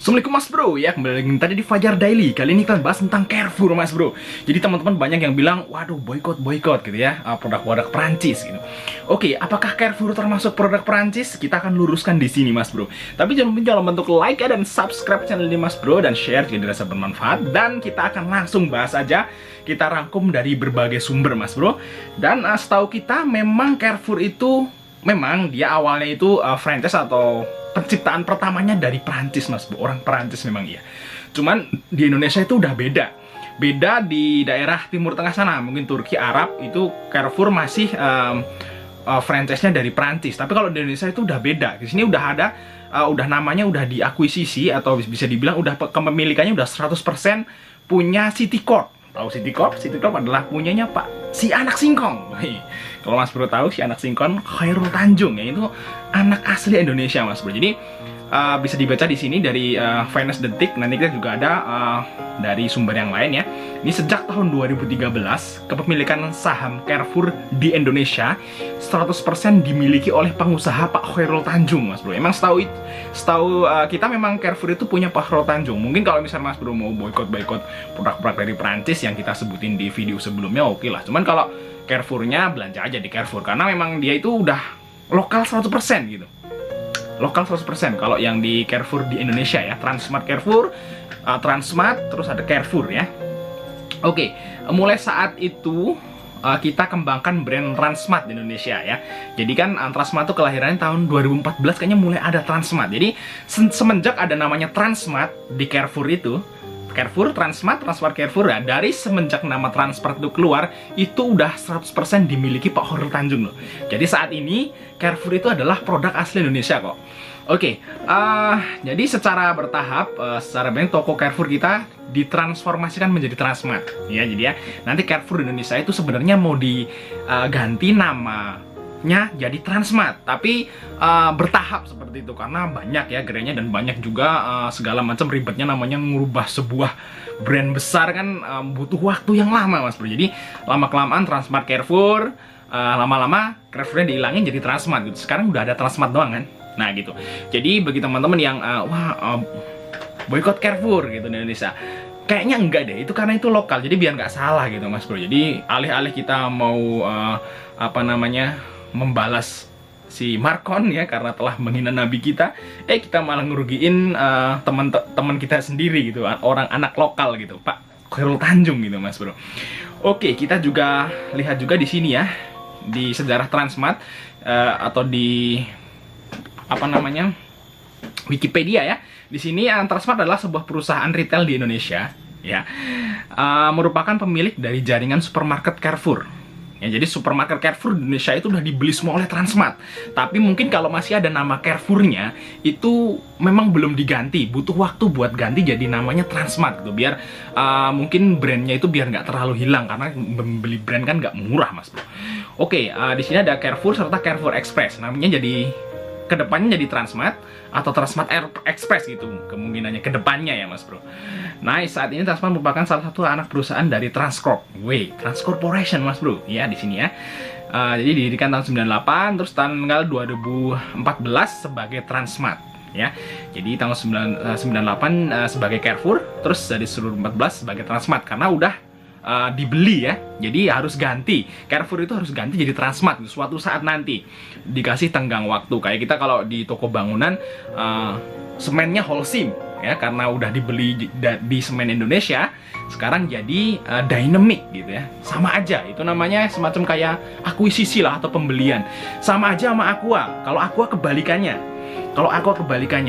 Assalamualaikum Mas Bro, ya kembali lagi tadi di Fajar Daily. Kali ini kita bahas tentang Carrefour Mas Bro. Jadi teman-teman banyak yang bilang, waduh boykot gitu ya, produk-produk Perancis gitu. Oke, apakah Carrefour termasuk produk Perancis? Kita akan luruskan di sini Mas Bro. Tapi jangan lupa dalam bentuk like dan subscribe channel ini Mas Bro, dan share jika dirasa bermanfaat. Dan kita akan langsung bahas aja. Kita rangkum dari berbagai sumber Mas Bro. Dan setahu kita memang Carrefour itu memang dia awalnya itu franchise atau penciptaan pertamanya dari Perancis Mas Bu, orang Perancis memang iya. Cuman di Indonesia itu udah beda di daerah Timur Tengah sana, mungkin Turki, Arab, itu Carrefour masih franchise-nya dari Perancis. Tapi kalau di Indonesia itu udah beda. Di sini udah ada, udah namanya udah diakuisisi atau bisa dibilang udah kepemilikannya udah 100% punya City Corp. Tahu City Corp? City Corp adalah punyanya Pak si anak singkong. Kalau Mas Bro tahu si anak singkong Khairul Tanjung, ya itu anak asli Indonesia Mas Bro. Jadi bisa dibaca di sini dari Finance Detik. Nanti kita juga ada dari sumber yang lain ya. Ini sejak tahun 2013 kepemilikan saham Carrefour di Indonesia 100% dimiliki oleh pengusaha Pak Khairul Tanjung Mas Bro. Emang setahu kita memang Carrefour itu punya Pak Khairul Tanjung. Mungkin kalau misalnya Mas Bro mau boykot produk-produk dari Perancis yang kita sebutin di video sebelumnya, oke lah. Cuman kalau Carrefour-nya belanja aja di Carrefour karena memang dia itu udah lokal 100% gitu. Lokal 100%. Kalau yang di Carrefour di Indonesia ya, Transmart Carrefour, Transmart, terus ada Carrefour ya. Oke, mulai saat itu kita kembangkan brand Transmart di Indonesia ya. Jadi kan Transmart itu kelahirannya tahun 2014, kayaknya mulai ada Transmart. Jadi semenjak ada namanya Transmart di Carrefour itu, Carrefour, Transmart Carrefour ya, dari semenjak nama Transmart itu keluar, itu udah 100% dimiliki Pak Khairul Tanjung loh. Jadi saat ini Carrefour itu adalah produk asli Indonesia kok. Oke, jadi secara bertahap, secara banyak toko Carrefour kita ditransformasikan menjadi Transmart. Ya, jadi ya, nanti Carrefour Indonesia itu sebenarnya mau diganti namanya jadi Transmart, tapi bertahap seperti itu karena banyak ya gerenya dan banyak juga segala macam ribetnya, namanya ngubah sebuah brand besar kan butuh waktu yang lama Mas Bro. Jadi lama-kelamaan Transmart Carrefour, lama-lama Carrefournya dihilangin jadi Transmart gitu. Sekarang udah ada Transmart doang kan. Nah gitu. Jadi bagi teman-teman yang boykot Carrefour gitu di Indonesia, kayaknya enggak deh, itu karena itu lokal, jadi biar nggak salah gitu Mas Bro. Jadi alih-alih kita mau membalas si Marcon ya karena telah menghina nabi kita, kita malah ngerugiin teman-teman kita sendiri gitu, orang anak lokal gitu, Pak Khairul Tanjung gitu Mas Bro. Oke, kita juga lihat juga di sini ya, di sejarah Transmart atau di Wikipedia ya. Di sini Transmart adalah sebuah perusahaan retail di Indonesia ya, merupakan pemilik dari jaringan supermarket Carrefour. Ya, jadi supermarket Carrefour di Indonesia itu udah dibeli semua oleh Transmart. Tapi mungkin kalau masih ada nama Carrefour-nya, itu memang belum diganti. Butuh waktu buat ganti jadi namanya Transmart gitu. Biar mungkin brandnya itu biar nggak terlalu hilang, karena membeli brand kan nggak murah Mas Bro. Oke, di sini ada Carrefour serta Carrefour Express. Namanya jadi kedepannya jadi Transmart atau Transmart Express gitu kemungkinannya kedepannya ya Mas Bro. Nah, saat ini Transmart merupakan salah satu anak perusahaan dari Transcorp Corporation Mas Bro ya di sini ya. Jadi didirikan tahun 98, terus tanggal 2014 sebagai Transmart ya. Jadi tahun 98 sebagai Carrefour, terus dari 2014 sebagai Transmart karena udah dibeli ya, jadi harus ganti. Carrefour itu harus ganti jadi Transmart gitu. Suatu saat nanti dikasih tenggang waktu. Kayak kita kalau di toko bangunan semennya Holcim ya, karena udah dibeli di Semen Indonesia, sekarang jadi Dynamic gitu ya. Sama aja, itu namanya semacam kayak akuisisi lah atau pembelian. Sama aja sama Aqua. Kalau Aqua kebalikannya.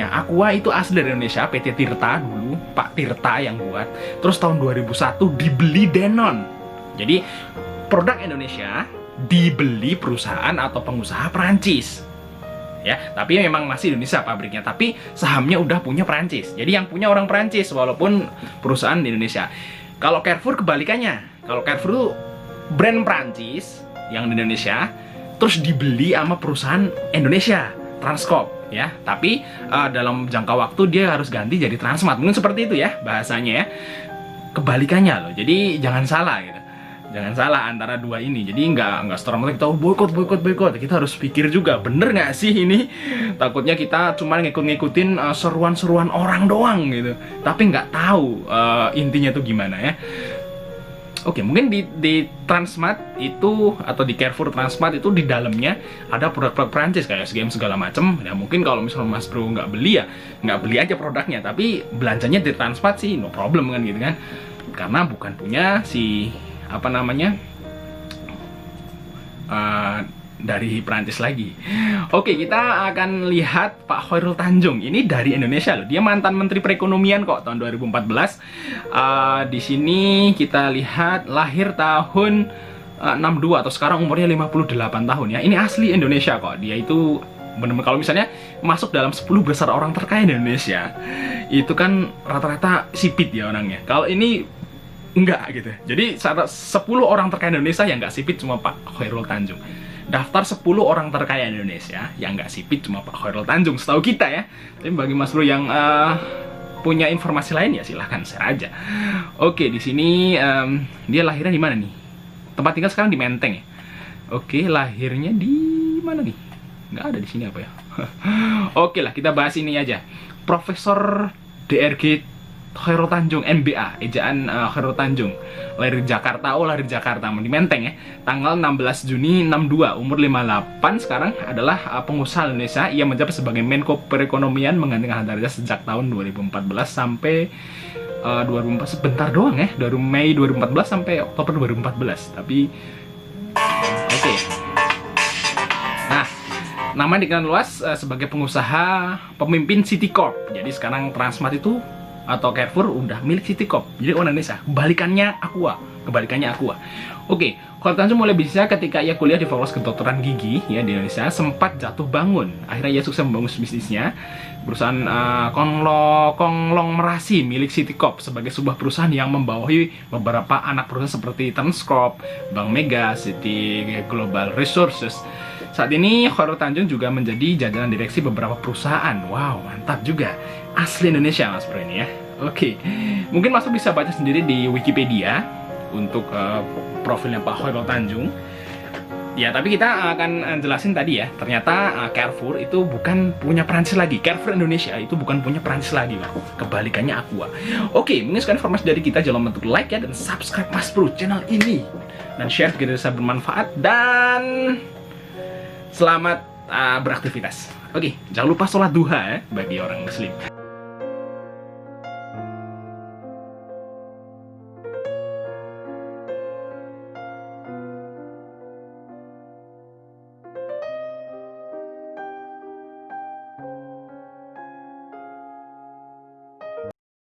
Aqua itu asli dari Indonesia, PT Tirta dulu, Pak Tirta yang buat. Terus tahun 2001 dibeli Denon. Jadi produk Indonesia dibeli perusahaan atau pengusaha Perancis. Ya, tapi memang masih Indonesia pabriknya, tapi sahamnya udah punya Perancis. Jadi yang punya orang Perancis walaupun perusahaan di Indonesia. Kalau Carrefour kebalikannya. Kalau Carrefour itu brand Perancis yang di Indonesia, terus dibeli sama perusahaan Indonesia, Transcorp ya, tapi dalam jangka waktu dia harus ganti jadi Transmart. Mungkin seperti itu ya bahasanya ya, kebalikannya loh. Jadi jangan salah gitu. Jangan salah antara dua ini. Jadi nggak serta-merta kita boykot. Kita harus pikir juga, bener nggak sih ini? Takutnya kita cuma ngikut-ngikutin seruan-seruan orang doang gitu, tapi nggak tahu intinya tuh gimana ya. Oke, mungkin di Transmart itu atau di Carrefour Transmart itu di dalamnya ada produk-produk Prancis kayak game segala macem. Ya mungkin kalau misalnya Mas Bro nggak beli ya nggak beli aja produknya, tapi belanjanya di Transmart sih no problem kan gitu kan, karena bukan punya si apa namanya dari Prancis lagi. Oke, kita akan lihat Pak Chairul Tanjung. Ini dari Indonesia loh. Dia mantan Menteri Perekonomian kok tahun 2014. Di sini kita lihat lahir tahun 62 atau sekarang umurnya 58 tahun ya. Ini asli Indonesia kok. Dia itu benar-benar kalau misalnya masuk dalam 10 besar orang terkaya di Indonesia, itu kan rata-rata sipit ya orangnya. Kalau ini enggak gitu. Jadi 10 orang terkaya Indonesia yang nggak sipit cuma Pak Chairul Tanjung. Daftar 10 orang terkaya Indonesia yang nggak sipit cuma Pak Chairul Tanjung setahu kita ya. Tapi bagi Mas Bro yang punya informasi lain ya silahkan share aja. Oke, di sini dia lahirnya di mana nih? Tempat tinggal sekarang di Menteng ya. Oke, lahirnya di mana nih? Nggak ada di sini apa ya? Oke lah, kita bahas ini aja. Profesor DRG Chairul Tanjung, MBA, ejaan Chairul Tanjung, lahir di Jakarta, lahir di Jakarta, di Menteng ya, tanggal 16 Juni 62, umur 58, sekarang adalah pengusaha Indonesia. Ia menjabat sebagai Menko Perekonomian menggantikan Hatta sejak tahun 2014 sampai 2004, sebentar doang ya, dari Mei 2014 sampai Oktober 2014, tapi oke. Nah, nama dikenal luas sebagai pengusaha pemimpin City Corp. Jadi sekarang Transmart itu atau Carrefour udah milik City Corp, jadi orang Indonesia. Kebalikannya Aqua. Oke, Chairul Tanjung mulai bisnisnya ketika ia kuliah di Fakultas Kedokteran Gigi ya di Indonesia, sempat jatuh bangun. Akhirnya ia sukses membangun bisnisnya, perusahaan konglomerasi milik City Corp sebagai sebuah perusahaan yang membawahi beberapa anak perusahaan seperti Transcorp, Bank Mega, City Global Resources. Saat ini Chairul Tanjung juga menjadi jajaran direksi beberapa perusahaan. Wow, mantap juga. Asli Indonesia Mas Bro ini ya. Oke, mungkin Mas Bro bisa baca sendiri di Wikipedia untuk profilnya Pak Chairul Tanjung. Ya, tapi kita akan jelasin tadi ya. Ternyata Carrefour itu bukan punya Prancis lagi. Carrefour Indonesia itu bukan punya Prancis lagi, Pak. Kebalikannya Aqua. Oke, mungkin sekarang informasi dari kita, jangan lupa untuk like ya dan subscribe Mas Bro channel ini dan share jika bisa bermanfaat, dan selamat beraktivitas. Oke, jangan lupa sholat duha ya bagi orang muslim.